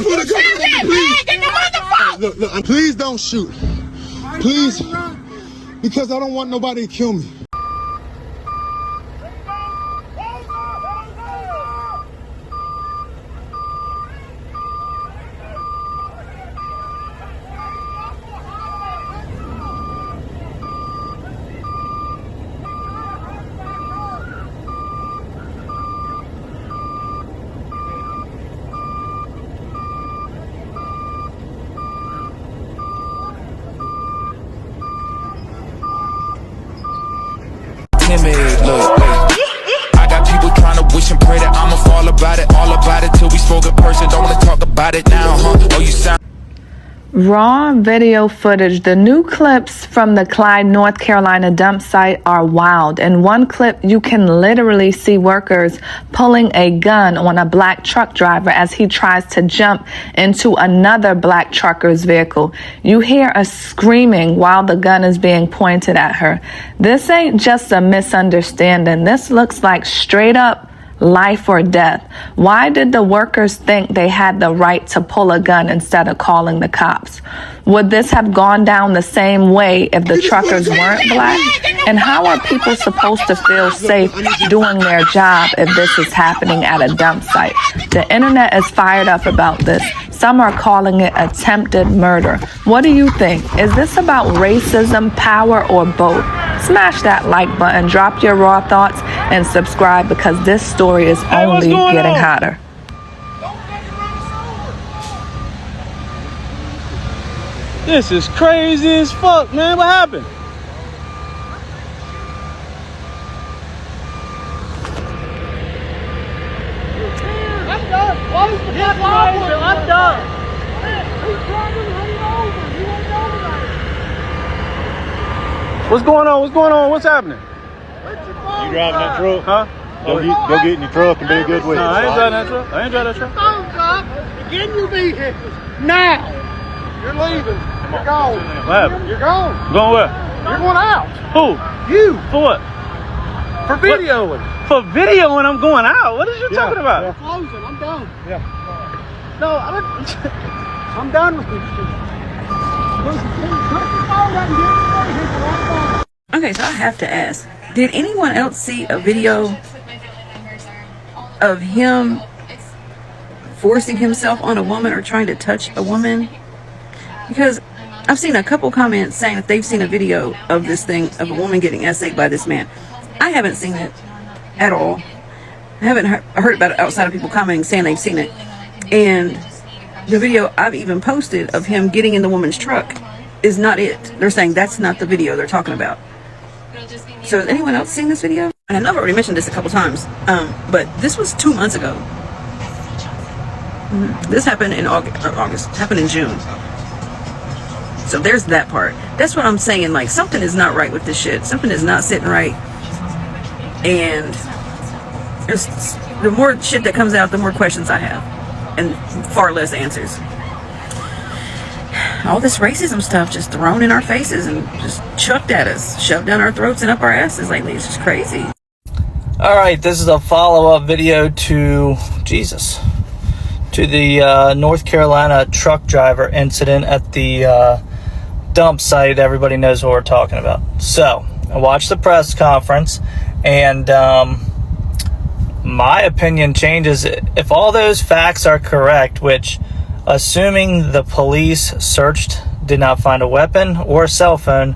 just put a gun on me, please. Get the motherfucker. Look, please don't shoot. Please. Because I don't want nobody to kill me. Look, I got people trying to wish and pray that I'ma fall about it till we spoke in person. Don't wanna talk about it now, huh? Oh, you sound. Raw video footage. The new clips from the Clyde, North Carolina dump site are wild. In one clip, you can literally see workers pulling a gun on a black truck driver as he tries to jump into another black trucker's vehicle. You hear a screaming while the gun is being pointed at her. This ain't just a misunderstanding. This looks like straight up life or death. Why did the workers think they had the right to pull a gun instead of calling the cops? Would this have gone down the same way if the truckers weren't black? And how are people supposed to feel safe doing their job if this is happening at a dump site? The internet is fired up about this. Some are calling it attempted murder. What do you think? Is this about racism, power, or both? Smash that like button, drop your raw thoughts, and subscribe because this story is only getting hotter. This is crazy as fuck, man. What happened? I'm done. I'm done. What's going on? What's going on? What's happening? You driving that truck? Huh? Go get in your truck and be a good witness. No, I ain't driving that truck. I ain't driving that truck. Phones up. Get in your vehicles. Now. You're leaving. You're gone. What happened? You're gone. Going where? You're going out. Who? You. For what? For videoing. For videoing, I'm going out. What is you talking about? Yeah. Closing. I'm done. Yeah. No, I'm done with this shit. Okay, so I have to ask, did anyone else see a video of him forcing himself on a woman or trying to touch a woman? Because I've seen a couple comments saying that they've seen a video of this thing, of a woman getting essayed by this man. I haven't seen it at all. I haven't heard about it outside of people commenting saying they've seen it. And the video I've even posted of him getting in the woman's truck is not it. They're saying that's not the video they're talking about. So has anyone else seen this video? And I know I've already mentioned this a couple times, but this was 2 months ago. This happened in August, happened in June. So there's that part. That's what I'm saying, like something is not right with this shit. Something is not sitting right. And there's, the more shit that comes out, the more questions I have. And far less answers. All this racism stuff just thrown in our faces and just chucked at us, shoved down our throats and up our asses lately. It's just crazy. All right, this is a follow-up video to the North Carolina truck driver incident at the dump site. Everybody knows what we're talking about. So I watched the press conference, and my opinion changes if all those facts are correct, which, assuming the police searched, did not find a weapon or a cell phone,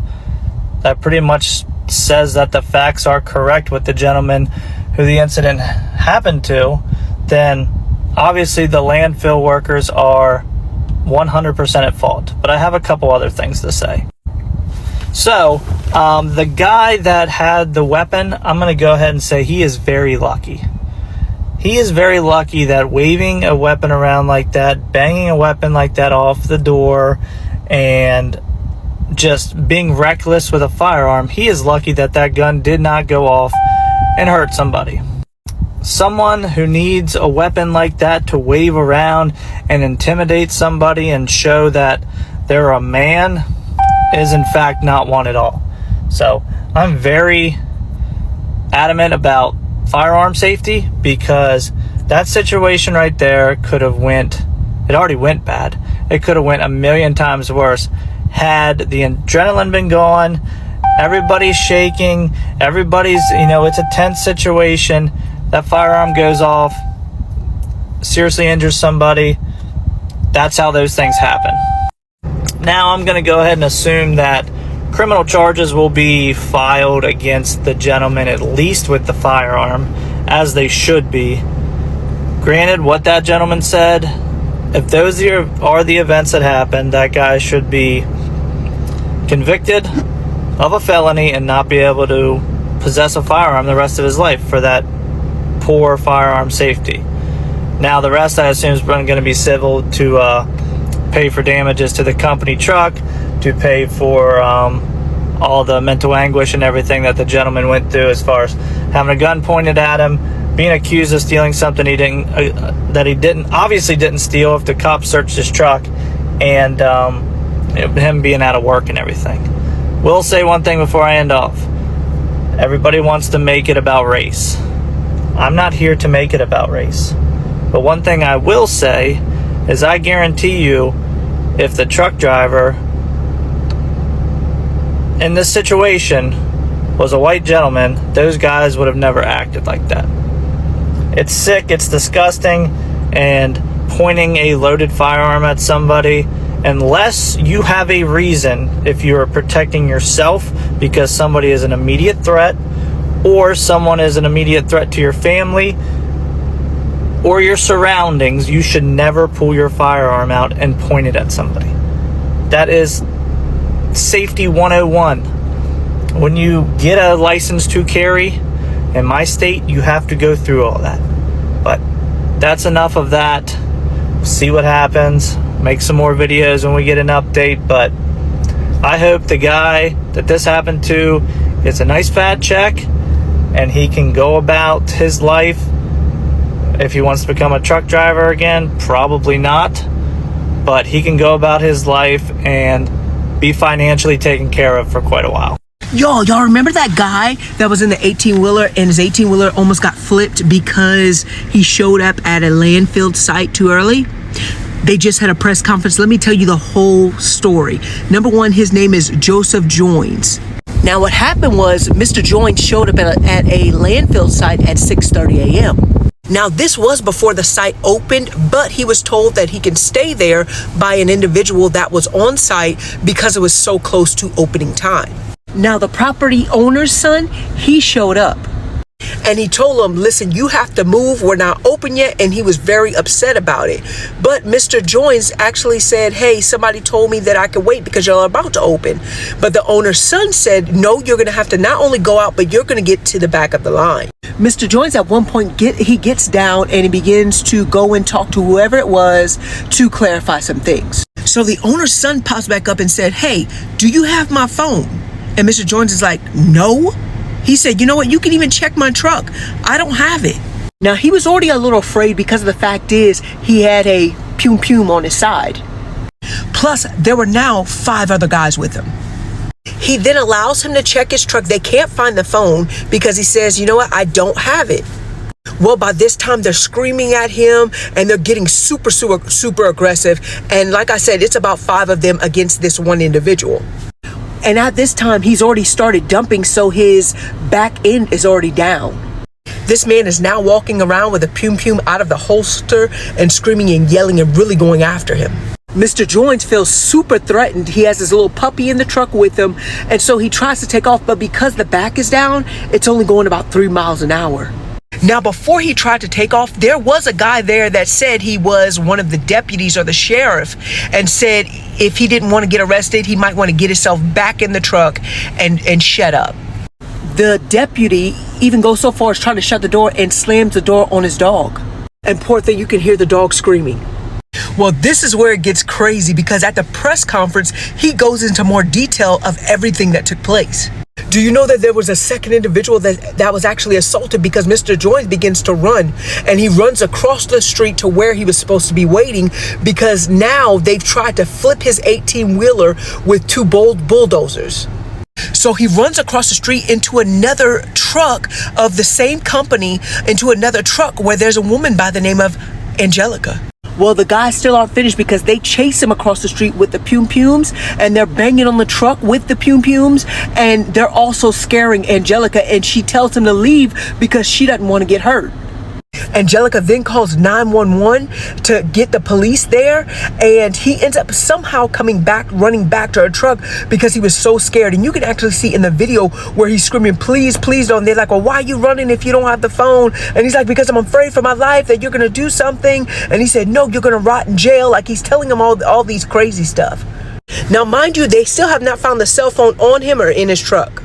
that pretty much says that the facts are correct with the gentleman who the incident happened to, then obviously the landfill workers are 100% at fault. But I have a couple other things to say. So, the guy that had the weapon, I'm going to go ahead and say he is very lucky. He is very lucky that waving a weapon around like that, banging a weapon like that off the door, and just being reckless with a firearm, he is lucky that that gun did not go off and hurt somebody. Someone who needs a weapon like that to wave around and intimidate somebody and show that they're a man is in fact not one at all. So I'm very adamant about firearm safety, because that situation right there could have went It already went bad. It could have went a million times worse had the adrenaline been gone. Everybody's shaking. Everybody's, it's a tense situation. That firearm goes off, seriously injures somebody. That's how those things happen. Now I'm going to go ahead and assume that criminal charges will be filed against the gentleman, at least with the firearm, as they should be. Granted, what that gentleman said, if those are the events that happened, that guy should be convicted of a felony and not be able to possess a firearm the rest of his life for that poor firearm safety. Now, the rest, I assume, is going to be civil, to pay for damages to the company truck, to pay for all the mental anguish and everything that the gentleman went through, as far as having a gun pointed at him, being accused of stealing something that he obviously didn't steal if the cops searched his truck, and him being out of work and everything. Will say one thing before I end off. Everybody wants to make it about race. I'm not here to make it about race. But one thing I will say is I guarantee you, if the truck driver in this situation was a white gentleman, those guys would have never acted like that. It's sick, it's disgusting, and pointing a loaded firearm at somebody, unless you have a reason, if you are protecting yourself because somebody is an immediate threat, or someone is an immediate threat to your family or your surroundings, you should never pull your firearm out and point it at somebody. That is safety 101. When you get a license to carry in my state, you have to go through all that. But that's enough of that. We'll see what happens. Make some more videos when we get an update. But I hope the guy that this happened to gets a nice fat check and he can go about his life. If he wants to become a truck driver again, probably not. But he can go about his life and be financially taken care of for quite a while. Y'all remember that guy that was in the 18-wheeler and his 18-wheeler almost got flipped because he showed up at a landfill site too early? They just had a press conference. Let me tell you the whole story. Number one, his name is Joseph Joins. Now, what happened was Mr. Joins showed up at a landfill site at 6:30 a.m. Now, this was before the site opened, but he was told that he can stay there by an individual that was on site because it was so close to opening time. Now, the property owner's son, he showed up. And he told him, listen, you have to move. We're not open yet. And he was very upset about it. But Mr. Joins actually said, hey, somebody told me that I could wait because you're about to open. But the owner's son said, no, you're going to have to not only go out, but you're going to get to the back of the line. Mr. Joins at one point, he gets down and he begins to go and talk to whoever it was to clarify some things. So the owner's son pops back up and said, hey, do you have my phone? And Mr. Joins is like, no. He said, you know what? You can even check my truck. I don't have it. Now, he was already a little afraid because of the fact is he had a pum on his side. Plus, there were now 5 other guys with him. He then allows him to check his truck. They can't find the phone because he says, you know what? I don't have it. Well, by this time, they're screaming at him and they're getting super aggressive. And like I said, it's about 5 of them against this one individual. And at this time, he's already started dumping, so his back end is already down. This man is now walking around with a pum out of the holster and screaming and yelling and really going after him. Mr. Joins feels super threatened. He has his little puppy in the truck with him, and so he tries to take off, but because the back is down, it's only going about 3 miles an hour. Now, before he tried to take off, there was a guy there that said he was one of the deputies or the sheriff and said if he didn't want to get arrested, he might want to get himself back in the truck and shut up. The deputy even goes so far as trying to shut the door and slams the door on his dog. And poor thing, you can hear the dog screaming. Well, this is where it gets crazy because at the press conference, he goes into more detail of everything that took place. Do you know that there was a second individual that was actually assaulted because Mr. Joins begins to run and he runs across the street to where he was supposed to be waiting because now they've tried to flip his 18-wheeler with 2 bulldozers. So he runs across the street into another truck of the same company, into another truck where there's a woman by the name of Angelica. Well, the guys still aren't finished because they chase him across the street with the pum-pums, and they're banging on the truck with the pum-pums, and they're also scaring Angelica, and she tells him to leave because she doesn't want to get hurt. Angelica then calls 911 to get the police there, and he ends up somehow running back to her truck because he was so scared. And you can actually see in the video where he's screaming, please, please don't. They're like, well, why are you running if you don't have the phone? And he's like, because I'm afraid for my life that you're gonna do something. And he said, no, you're gonna rot in jail. Like, he's telling him all these crazy stuff. Now, mind you, they still have not found the cell phone on him or in his truck.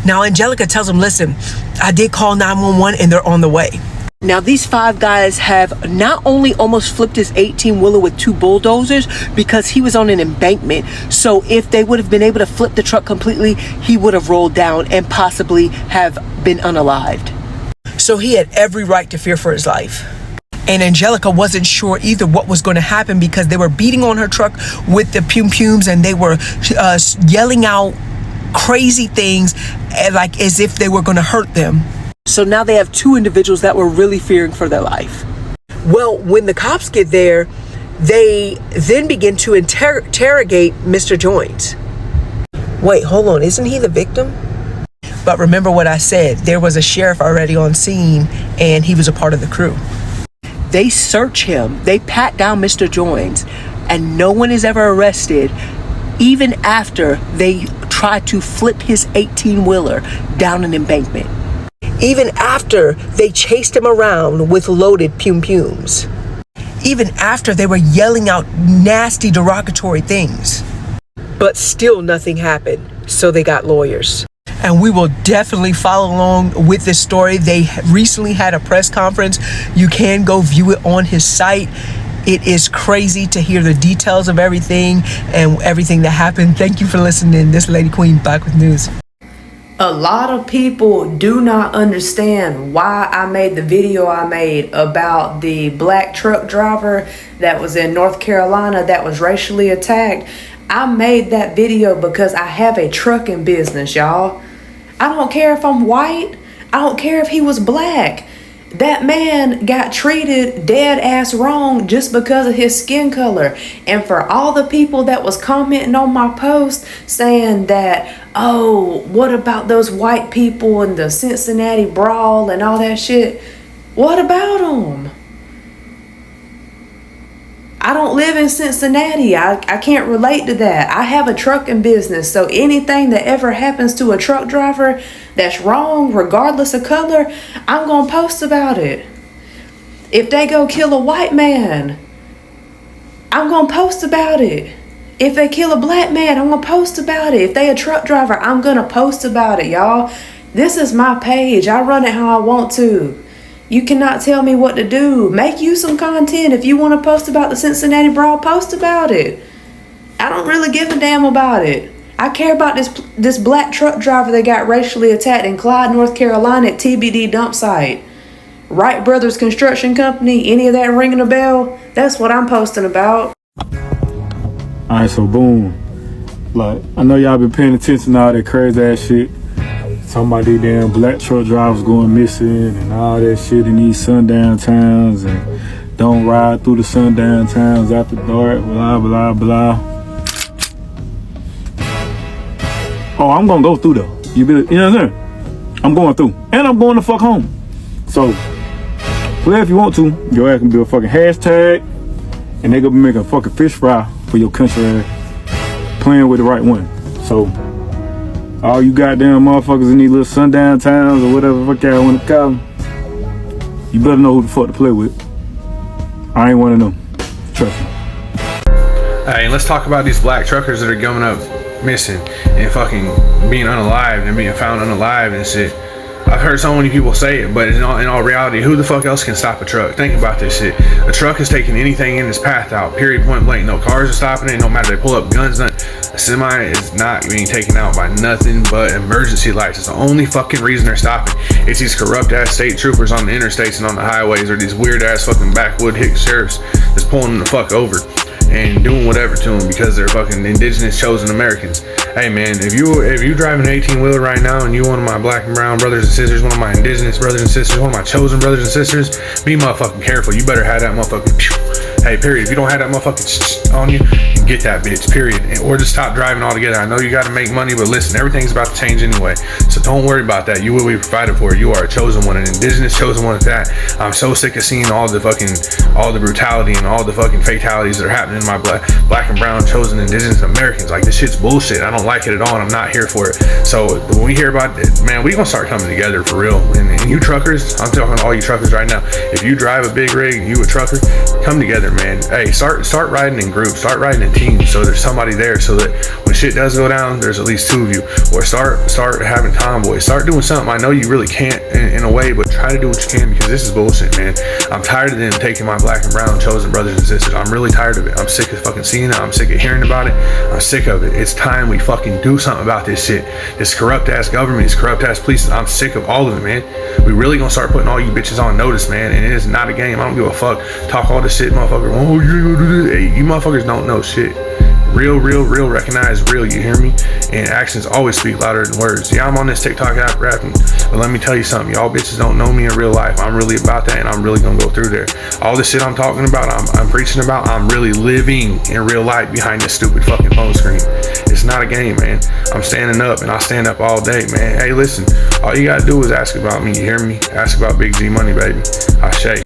Now, Angelica tells him, listen, I did call 911 and they're on the way. Now, these 5 guys have not only almost flipped his 18-wheeler with 2 bulldozers because he was on an embankment. So if they would have been able to flip the truck completely, he would have rolled down and possibly have been unalived. So he had every right to fear for his life. And Angelica wasn't sure either what was going to happen because they were beating on her truck with the pum-pums, and they were yelling out crazy things like as if they were going to hurt them. So now they have 2 individuals that were really fearing for their life. Well, when the cops get there, they then begin to interrogate Mr. Jones. Wait, hold on, isn't he the victim? But remember what I said, there was a sheriff already on scene and he was a part of the crew. They search him, they pat down Mr. Jones, and no one is ever arrested, even after they try to flip his 18-wheeler down an embankment. Even after they chased him around with loaded pum-pums. Even after they were yelling out nasty derogatory things. But still nothing happened, so they got lawyers. And we will definitely follow along with this story. They recently had a press conference. You can go view it on his site. It is crazy to hear the details of everything and everything that happened. Thank you for listening. This Lady Queen back with news. A lot of people do not understand why I made the video I made about the black truck driver that was in North Carolina that was racially attacked. I made that video because I have a trucking business, y'all. I don't care if I'm white. I don't care if he was black. That man got treated dead ass wrong just because of his skin color. And for all the people that was commenting on my post saying that, oh, what about those white people and the Cincinnati brawl and all that shit? What about them? I don't live in Cincinnati. I can't relate to that. I have a trucking business. So anything that ever happens to a truck driver that's wrong, regardless of color, I'm going to post about it. If they go kill a white man, I'm going to post about it. If they kill a black man, I'm going to post about it. If they a truck driver, I'm going to post about it, y'all. This is my page. I run it how I want to. You cannot tell me what to do. Make you some content. If you want to post about the Cincinnati brawl, post about it. I don't really give a damn about it. I care about this black truck driver that got racially attacked in Clyde, North Carolina at TBD dump site. Wright Brothers Construction Company, any of that ringing a bell? That's what I'm posting about. Alright, so boom. Like, I know y'all been paying attention to all that crazy ass shit. Talking about these damn black truck drivers going missing and all that shit in these sundown towns, and don't ride through the sundown towns after dark, blah, blah, blah. Oh, I'm gonna go through though. You know what I'm saying? I'm going through. And I'm going the fuck home. So, play if you want to. Your ass can do a fucking hashtag, and they gonna be making a fucking fish fry for your country ass. Playing with the right one. So, all you goddamn motherfuckers in these little sundown towns or whatever the fuck y'all want to call them, you better know who the fuck to play with. I ain't one of them. Trust me. Hey, let's talk about these black truckers that are going up missing and fucking being unalived and being found unalived and shit. I've heard so many people say it, but in all reality, who the fuck else can stop a truck? Think about this shit. A truck is taking anything in its path out, period, point blank. No cars are stopping it, no matter they pull up guns. A semi is not being taken out by nothing but emergency lights. It's the only fucking reason they're stopping. It's these corrupt ass state troopers on the interstates and on the highways, or these weird ass fucking backwood hick sheriffs that's pulling them the fuck over and doing whatever to them because they're fucking indigenous chosen Americans. Hey man, if you driving an 18-wheeler right now and you one of my black and brown brothers and sisters, one of my indigenous brothers and sisters, one of my chosen brothers and sisters, be motherfucking careful. You better have that motherfucking Hey, period. If you don't have that motherfucking on you, get that bitch, period. Or just stop driving altogether. I know you gotta make money, but listen, everything's about to change anyway. So don't worry about that. You will be provided for. You are a chosen one, an indigenous chosen one at that. I'm so sick of seeing all the brutality and all the fucking fatalities that are happening in my black and brown chosen indigenous Americans. Like, this shit's bullshit. I don't like it at all, and I'm not here for it. So when we hear about it, man, we gonna start coming together for real. And you truckers, I'm talking to all you truckers right now. If you drive a big rig and you a trucker, come together, man. Hey, start riding in groups, start riding in teams, so there's somebody there, so that when shit does go down, there's at least two of you. Or start having convoys, start doing something. I know you really can't in a way, but try to do what you can, because this is bullshit, man. I'm tired of them taking my black and brown chosen brothers and sisters. I'm really tired of it. I'm sick of fucking seeing it. I'm sick of hearing about it. I'm sick of it. It's time we fucking do something about this shit. This corrupt ass government, these corrupt ass police. I'm sick of all of it, man. We really gonna start putting all you bitches on notice, man. And it is not a game. I don't give a fuck. Talk all this shit, motherfucker. Oh, you ain't gonna do this. Hey, you motherfuckers don't know shit. Real, recognize real, you hear me? And actions always speak louder than words. Yeah, I'm on this TikTok app rapping, but let me tell you something. Y'all bitches don't know me in real life. I'm really about that, and I'm really gonna go through there. All this shit I'm talking about, I'm preaching about, I'm really living in real life behind this stupid fucking phone screen. It's not a game, man. I'm standing up, and I stand up all day, man. Hey, listen, all you gotta do is ask about me, you hear me? Ask about Big G Money, baby. I shake.